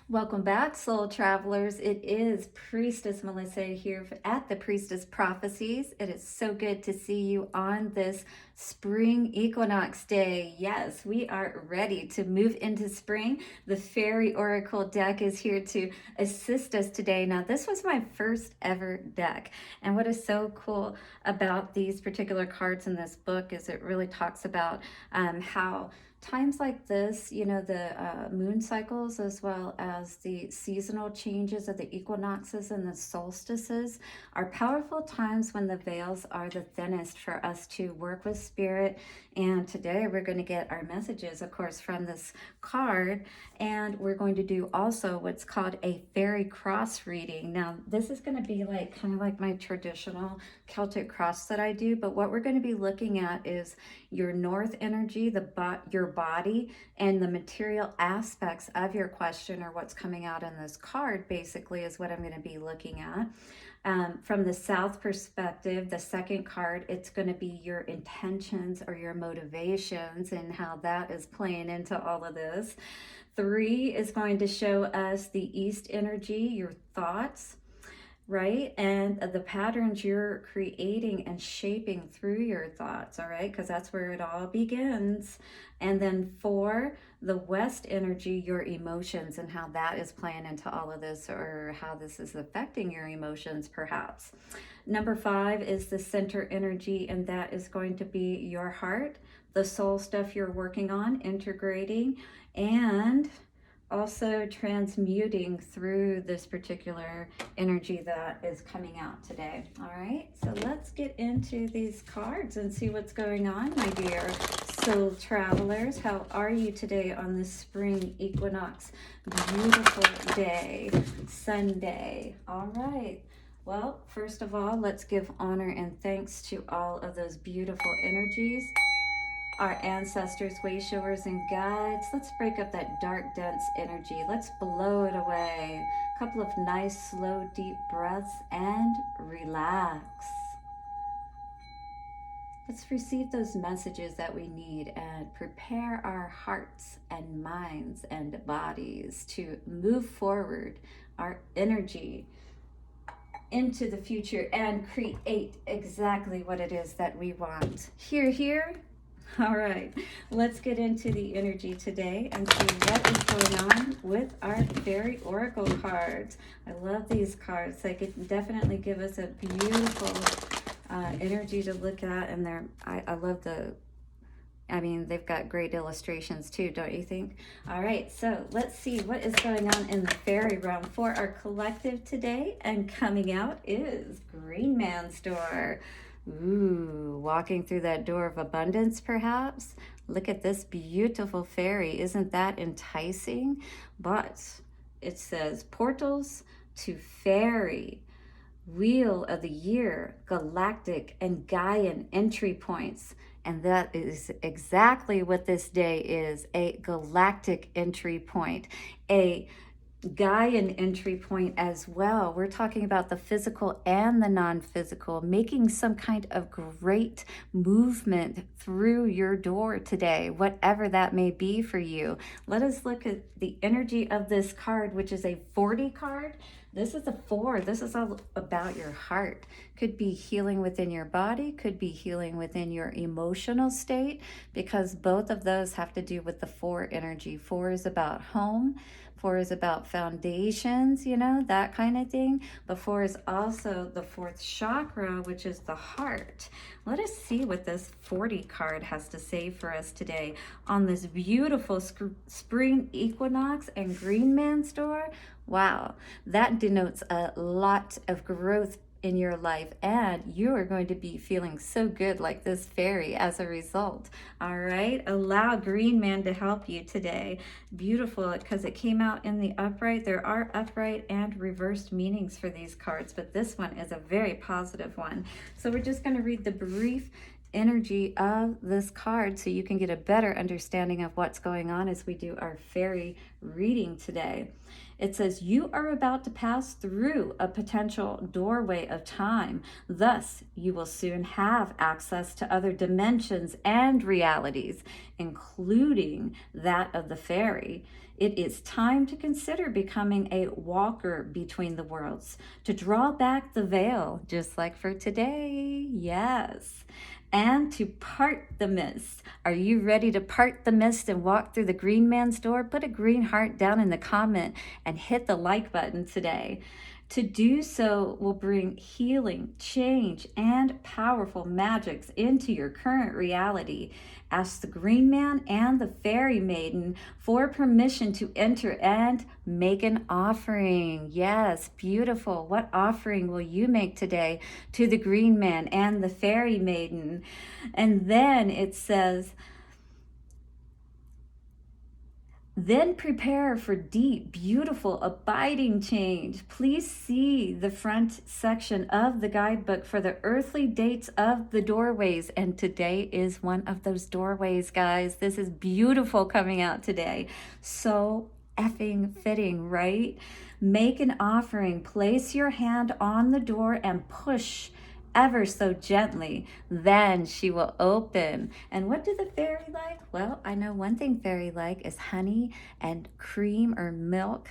Welcome back, soul travelers. It is Priestess Melissae here at the Priestess Prophecies. It is so good to see you on this spring equinox day. Yes, we are ready to move into spring. The Faery Oracle deck is here to assist us today. Now, this was my first ever deck, and what is so cool about these particular cards in this book is it really talks about how times like this, the moon cycles as well as the seasonal changes of the equinoxes and the solstices are powerful times when the veils are the thinnest for us to work with spirit. And today we're going to get our messages, of course, from this card. And we're going to do also what's called a fairy cross reading. Now, this is going to be like kind of like my traditional Celtic cross that I do. But what we're going to be looking at is your north energy, your body, and the material aspects of your question, or what's coming out in this card basically is what I'm going to be looking at. From the south perspective, the second card, it's going to be your intentions or your motivations and how that is playing into all of this. 3 is going to show us the east energy, your thoughts, right? And the patterns you're creating and shaping through your thoughts, all right? Because that's where it all begins. And then 4, the west energy, your emotions and how that is playing into all of this, or how this is affecting your emotions perhaps. Number 5 is the center energy, and that is going to be your heart, the soul stuff you're working on, integrating, and also transmuting through this particular energy that is coming out today. All right, so let's get into these cards and see what's going on, my dear soul travelers. How are you today on this spring equinox? Beautiful day, Sunday. All right. Well, first of all, let's give honor and thanks to all of those beautiful energies, our ancestors, way showers, and guides. Let's break up that dark, dense energy. Let's blow it away. A couple of nice, slow, deep breaths and relax. Let's receive those messages that we need and prepare our hearts and minds and bodies to move forward our energy into the future and create exactly what it is that we want. Here. All right, let's get into the energy today and see what is going on with our Fairy Oracle cards. I love these cards. They could definitely give us a beautiful energy to look at, and I love they've got great illustrations too, don't you think? All right, so let's see what is going on in the fairy realm for our collective today. And coming out is GreenMans door. Ooh, walking through that door of abundance, perhaps. Look at this beautiful fairy. Isn't that enticing? But it says portals to fairy, wheel of the year, galactic, and Gaian entry points. And that is exactly what this day is, a galactic entry point, a Gaian entry point as well. We're talking about the physical and the non-physical, making some kind of great movement through your door today, whatever that may be for you. Let us look at the energy of this card, which is a 40 card. This is a 4. This is all about your heart. Could be healing within your body, could be healing within your emotional state, because both of those have to do with the 4 energy. 4 is about home. 4 is about foundations, that kind of thing. But 4 is also the 4th chakra, which is the heart. Let us see what this 40 card has to say for us today on this beautiful spring equinox and GreenMans door. Wow, that denotes a lot of growth in your life, and you are going to be feeling so good like this fairy as a result. All right, allow GreenMan to help you today. Beautiful, because it came out in the upright. There are upright and reversed meanings for these cards, but this one is a very positive one. So we're just going to read the brief energy of this card so you can get a better understanding of what's going on as we do our fairy reading today. It says, you are about to pass through a potential doorway of time. Thus, you will soon have access to other dimensions and realities, including that of the fairy. It is time to consider becoming a walker between the worlds, to draw back the veil, just like for today. Yes. And to part the mist. Are you ready to part the mist and walk through the GreenMans door? Put a green heart down in the comment and hit the like button today. To do so will bring healing, change, and powerful magics into your current reality. Ask the Green Man and the Fairy Maiden for permission to enter and make an offering. Yes, beautiful. What offering will you make today to the Green Man and the Fairy Maiden? And then it says, then prepare for deep, beautiful, abiding change. Please see the front section of the guidebook for the earthly dates of the doorways. And today is one of those doorways, guys. This is beautiful coming out today. So effing fitting, right? Make an offering. Place your hand on the door and push ever so gently, then she will open. And what do the fairy like? Well, I know one thing fairy like is honey and cream or milk,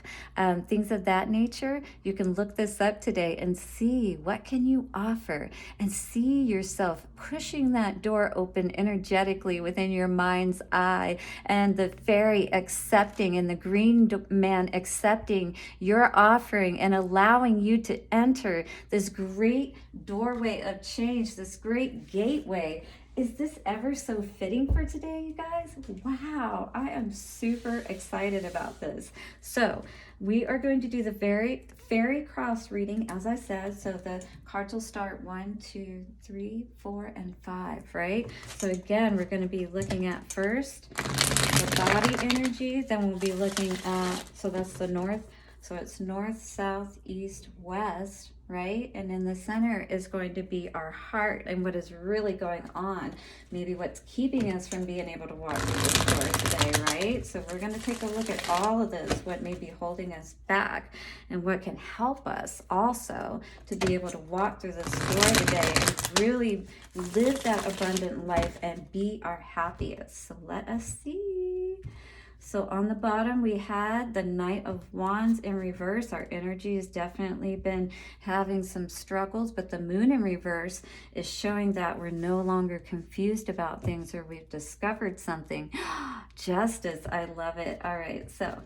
things of that nature. You can look this up today and see what can you offer, and see yourself pushing that door open energetically within your mind's eye, and the fairy accepting and the green man accepting your offering and allowing you to enter this great doorway of change, this great gateway. Is this ever so fitting for today, you guys? Wow, I am super excited about this. So we are going to do the fairy cross reading, as I said. So the cards will start 1, 2, 3, 4, and 5, right? So again, we're going to be looking at first the body energy, then we'll be looking at, so that's the north. So it's north, south, east, west, right? And in the center is going to be our heart and what is really going on. Maybe what's keeping us from being able to walk through this door today, right? So we're going to take a look at all of this, what may be holding us back and what can help us also to be able to walk through this door today and really live that abundant life and be our happiest. So let us see. So on the bottom, we had the Knight of Wands in reverse. Our energy has definitely been having some struggles, but the Moon in reverse is showing that we're no longer confused about things, or we've discovered something. Justice, I love it. All right, so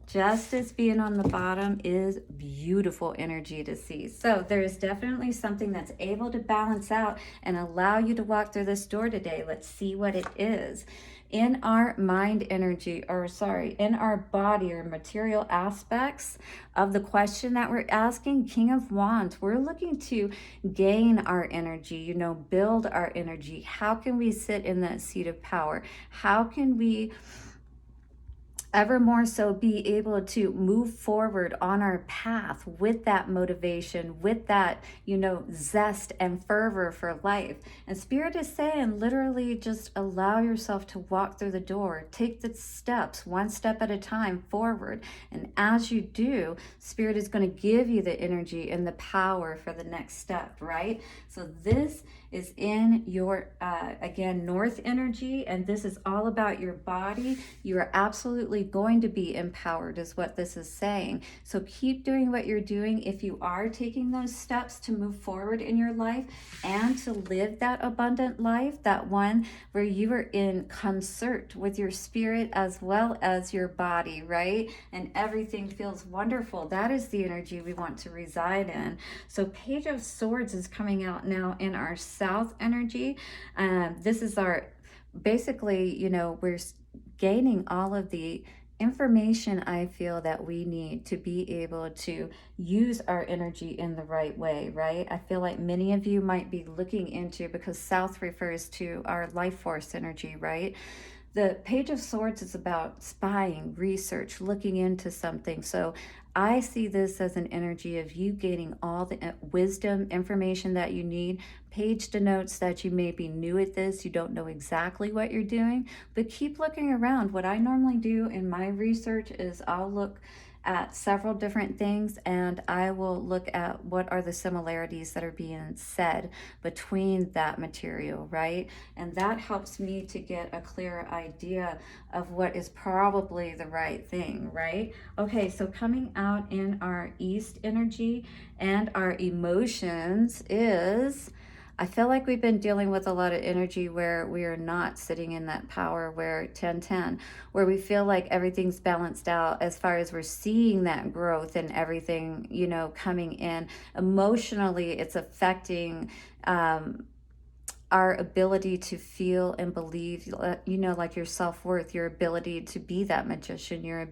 Justice being on the bottom is beautiful energy to see. So there's definitely something that's able to balance out and allow you to walk through this door today. Let's see what it is. In our mind energy, or sorry, in our body or material aspects of the question that we're asking, King of Wands, we're looking to gain our energy, build our energy. How can we sit in that seat of power? How can we ever more so be able to move forward on our path with that motivation, with that, zest and fervor for life? And Spirit is saying, literally just allow yourself to walk through the door. Take the steps, one step at a time forward. And as you do, Spirit is going to give you the energy and the power for the next step, right? So this is in your, again, north energy, and this is all about your body. You are absolutely going to be empowered is what this is saying. So keep doing what you're doing if you are taking those steps to move forward in your life and to live that abundant life, that one where you are in concert with your spirit as well as your body, right? And everything feels wonderful. That is the energy we want to reside in. So Page of Swords is coming out now in our south energy. This is our, basically, we're gaining all of the information I feel that we need to be able to use our energy in the right way, right? I feel like many of you might be looking into, because south refers to our life force energy, right? The Page of Swords is about spying, research, looking into something. So I see this as an energy of you gaining all the wisdom, information that you need. Page denotes that you may be new at this, you don't know exactly what you're doing, but keep looking around. What I normally do in my research is I'll look at several different things, and I will look at what are the similarities that are being said between that material, right? And that helps me to get a clearer idea of what is probably the right thing, right? Okay, so coming out in our East energy and our emotions is, I feel like we've been dealing with a lot of energy where we are not sitting in that power, where 10-10, where we feel like everything's balanced out as far as we're seeing that growth and everything, you know, coming in. Emotionally, it's affecting our ability to feel and believe, you know, like your self-worth, your ability to be that magician, your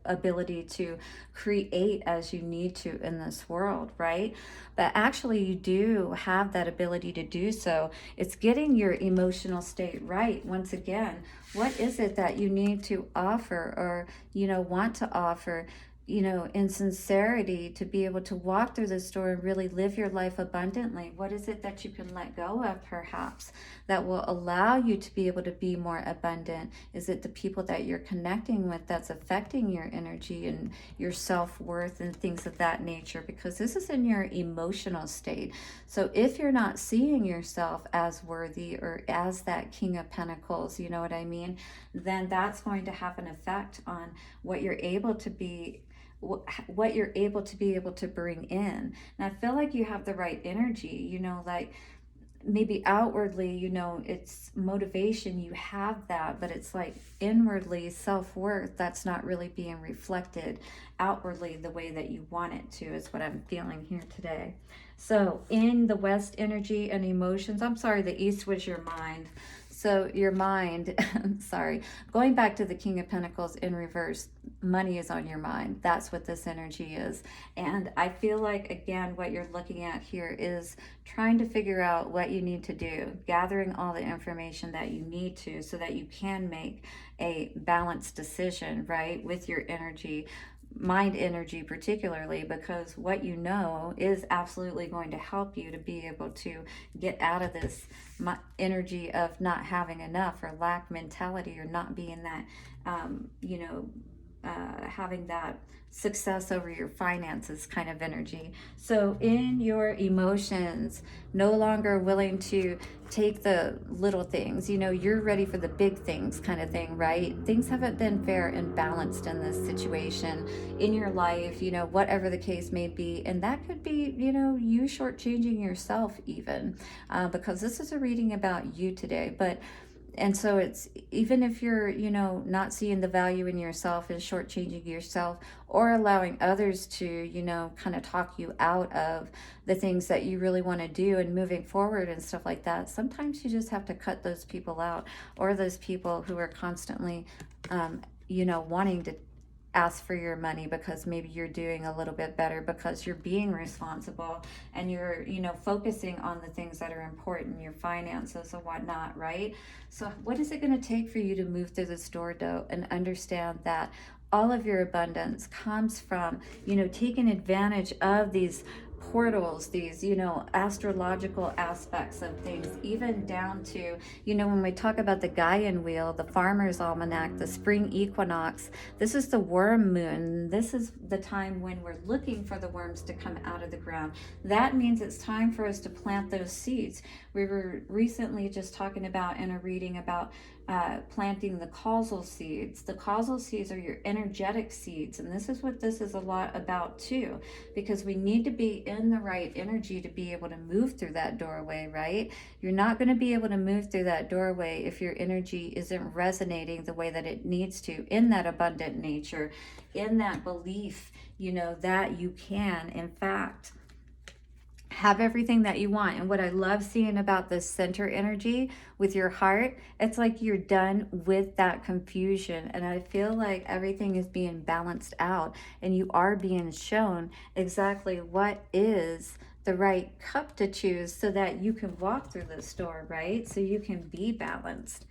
ability to create as you need to in this world, right? But actually you do have that ability to do so. It's getting your emotional state right. Once again, what is it that you need to offer, or, you know, want to offer, you know, in sincerity, to be able to walk through this door and really live your life abundantly? What is it that you can let go of, perhaps, that will allow you to be able to be more abundant? Is it the people that you're connecting with that's affecting your energy and your self-worth and things of that nature? Because this is in your emotional state. So if you're not seeing yourself as worthy or as that King of Pentacles, you know what I mean, then that's going to have an effect on what you're able to be, what you're able to bring in. And I feel like you have the right energy, you know, like maybe outwardly, you know, it's motivation, you have that, but it's like inwardly self-worth that's not really being reflected outwardly the way that you want it to, is what I'm feeling here today. So in the West energy and emotions, I'm sorry, the East was your mind. So your mind, sorry, going back to the King of Pentacles in reverse, money is on your mind. That's what this energy is. And I feel like, again, what you're looking at here is trying to figure out what you need to do, gathering all the information that you need to, so that you can make a balanced decision, right, with your energy, mind energy particularly, because what you know is absolutely going to help you to be able to get out of this energy of not having enough or lack mentality, or not being that you know, having that success over your finances kind of energy. So in your emotions, no longer willing to take the little things, you know, you're ready for the big things kind of thing, right? Things haven't been fair and balanced in this situation in your life, you know, whatever the case may be. And that could be, you know, you shortchanging yourself even, because this is a reading about you today. But and so it's, even if you're, you know, not seeing the value in yourself and shortchanging yourself, or allowing others to, you know, kind of talk you out of the things that you really want to do and moving forward and stuff like that, sometimes you just have to cut those people out, or those people who are constantly, you know, wanting to ask for your money because maybe you're doing a little bit better, because you're being responsible and you're, you know, focusing on the things that are important, your finances and whatnot, right? So what is it going to take for you to move through this door, though, and understand that all of your abundance comes from, you know, taking advantage of these portals, these, you know, astrological aspects of things, even down to, you know, when we talk about the Gaian wheel, the farmer's almanac, the spring equinox, this is the worm moon. This is the time when we're looking for the worms to come out of the ground. That means it's time for us to plant those seeds. We were recently just talking about in a reading about planting the causal seeds. The causal seeds are your energetic seeds, and this is what this is a lot about too, because we need to be in the right energy to be able to move through that doorway, right? You're not going to be able to move through that doorway if your energy isn't resonating the way that it needs to, in that abundant nature, in that belief, you know, that you can, in fact, have everything that you want. And what I love seeing about this center energy with your heart, it's like you're done with that confusion. And I feel like everything is being balanced out, and you are being shown exactly what is the right cup to choose, so that you can walk through this door, right? So you can be balanced.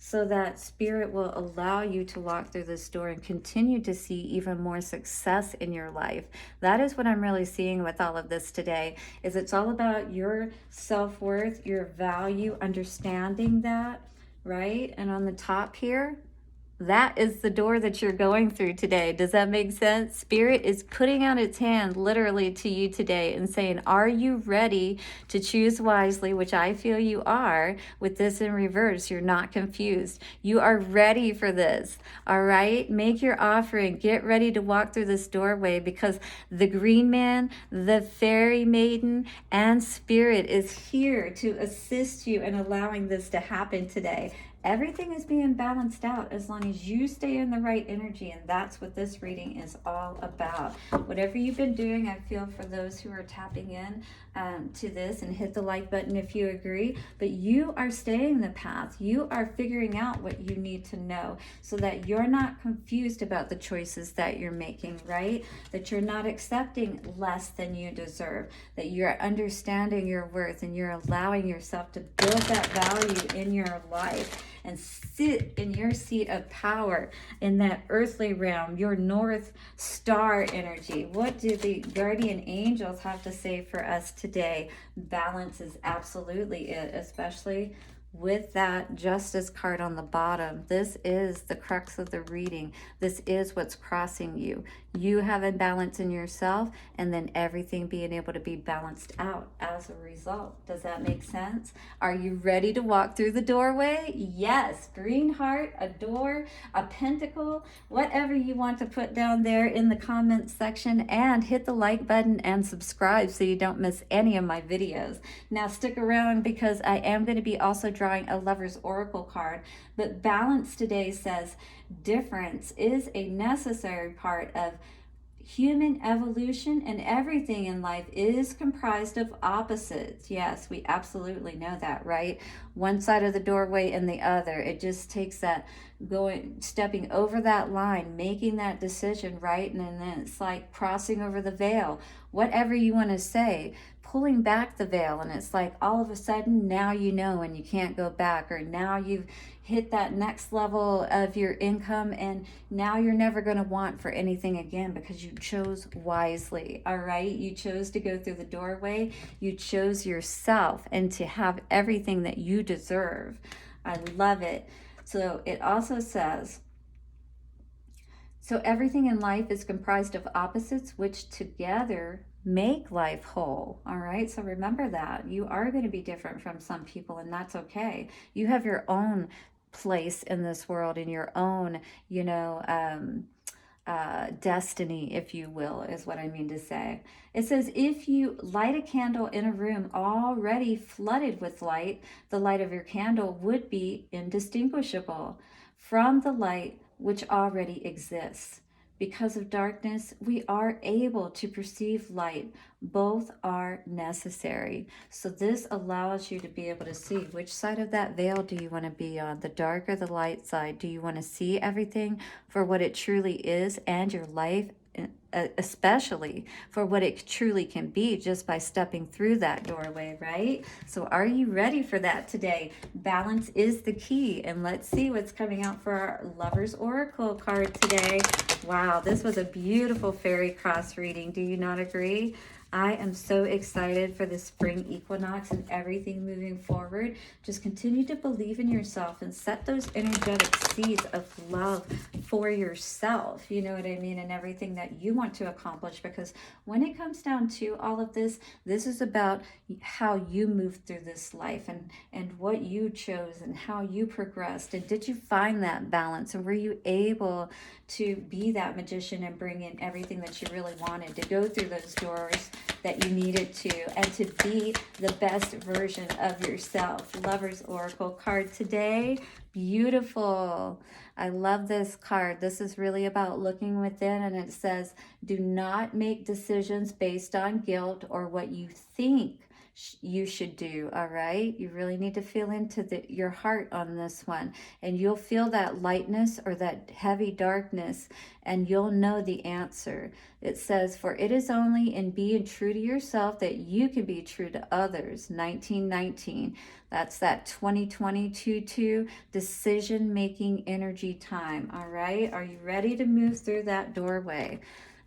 so that Spirit will allow you to walk through this door and continue to see even more success in your life. That is what I'm really seeing with all of this today, is it's all about your self-worth, your value, understanding that, right? And on the top here, that is the door that you're going through today. Does that make sense? Spirit is putting out its hand literally to you today and saying, are you ready to choose wisely, which I feel you are. With this in reverse, you're not confused. You are ready for this, all right? Make your offering. Get ready to walk through this doorway, because the Green Man, the Fairy Maiden, and Spirit is here to assist you in allowing this to happen today. Everything is being balanced out as long as you stay in the right energy, and that's what this reading is all about. Whatever you've been doing, I feel for those who are tapping in to this, and hit the like button if you agree, but you are staying the path. You are figuring out what you need to know so that you're not confused about the choices that you're making, right? That you're not accepting less than you deserve, that you're understanding your worth, and you're allowing yourself to build that value in your life and sit in your seat of power in that earthly realm, your North Star energy. What do the guardian angels have to say for us today? Balance is absolutely it, especially with that Justice card on the bottom. This is the crux of the reading. This is what's crossing you. You have imbalance in yourself, and then everything being able to be balanced out as a result. Does that make sense? Are you ready to walk through the doorway? Yes. Green heart, a door, a pentacle, whatever you want to put down there in the comments section, and hit the like button and subscribe so you don't miss any of my videos. Now stick around, because I am going to be also drawing a Lover's Oracle card. But balance today says difference is a necessary part of human evolution, and everything in life is comprised of opposites. Yes, we absolutely know that, right? One side of the doorway and the other. It just takes that stepping over that line, making that decision, right? And then it's like crossing over the veil, whatever you want to say, pulling back the veil, and it's like all of a sudden now you know, and you can't go back, or now you've hit that next level of your income, and now you're never going to want for anything again, because you chose wisely. All right, you chose to go through the doorway, you chose yourself, and to have everything that you deserve. I love it. So it also says, so everything in life is comprised of opposites, which together make life whole. All right, so remember that you are going to be different from some people, and that's okay. You have your own place in this world, in your own, destiny, if you will, is what I mean to say. It says, if you light a candle in a room already flooded with light, the light of your candle would be indistinguishable from the light which already exists. Because of darkness, we are able to perceive light. Both are necessary. So this allows you to be able to see which side of that veil do you want to be on, the dark or the light side. Do you want to see everything for what it truly is, and your life especially for what it truly can be, just by stepping through that doorway, right? So are you ready for that today? Balance is the key. And let's see what's coming out for our Lover's Oracle card today. Wow, this was a beautiful fairy cross reading. Do you not agree? I am so excited for the spring equinox and everything moving forward. Just continue to believe in yourself and set those energetic seeds of love for yourself. You know what I mean? And everything that you want to accomplish, because when it comes down to all of this, this is about how you moved through this life, and what you chose, and how you progressed. And did you find that balance? And were you able to be that magician and bring in everything that you really wanted, to go through those doors that you needed to, and to be the best version of yourself? Lover's Oracle card today. Beautiful. I love this card. This is really about looking within, and it says, do not make decisions based on guilt or what you think you should do. All right, you really need to feel into your heart on this one, and you'll feel that lightness or that heavy darkness, and you'll know the answer. It says, for it is only in being true to yourself that you can be true to others. 1919. That's that 2022 decision making energy time. All right, are you ready to move through that doorway?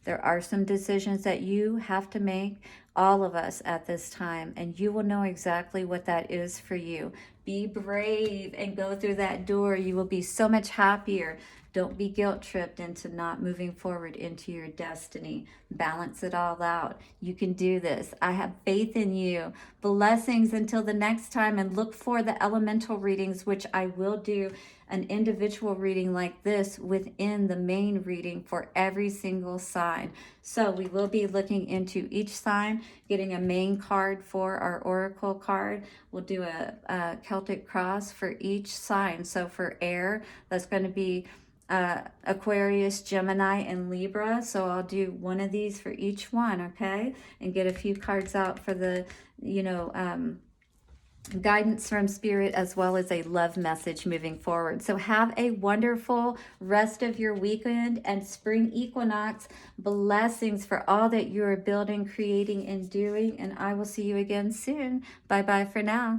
There are some decisions that you have to make, all of us at this time, and you will know exactly what that is for you. Be brave and go through that door. You will be so much happier. Don't be guilt tripped into not moving forward into your destiny. Balance it all out. You can do this. I have faith in you. Blessings until the next time, and look for the elemental readings, which I will do an individual reading like this within the main reading for every single sign. So we will be looking into each sign, getting a main card for our oracle card. We'll do a Celtic cross for each sign. So for air, that's going to be Aquarius, Gemini, and Libra. So I'll do one of these for each one, okay? And get a few cards out for the, guidance from spirit, as well as a love message moving forward. So have a wonderful rest of your weekend and spring equinox. Blessings for all that you are building, creating, and doing. And I will see you again soon. Bye-bye for now.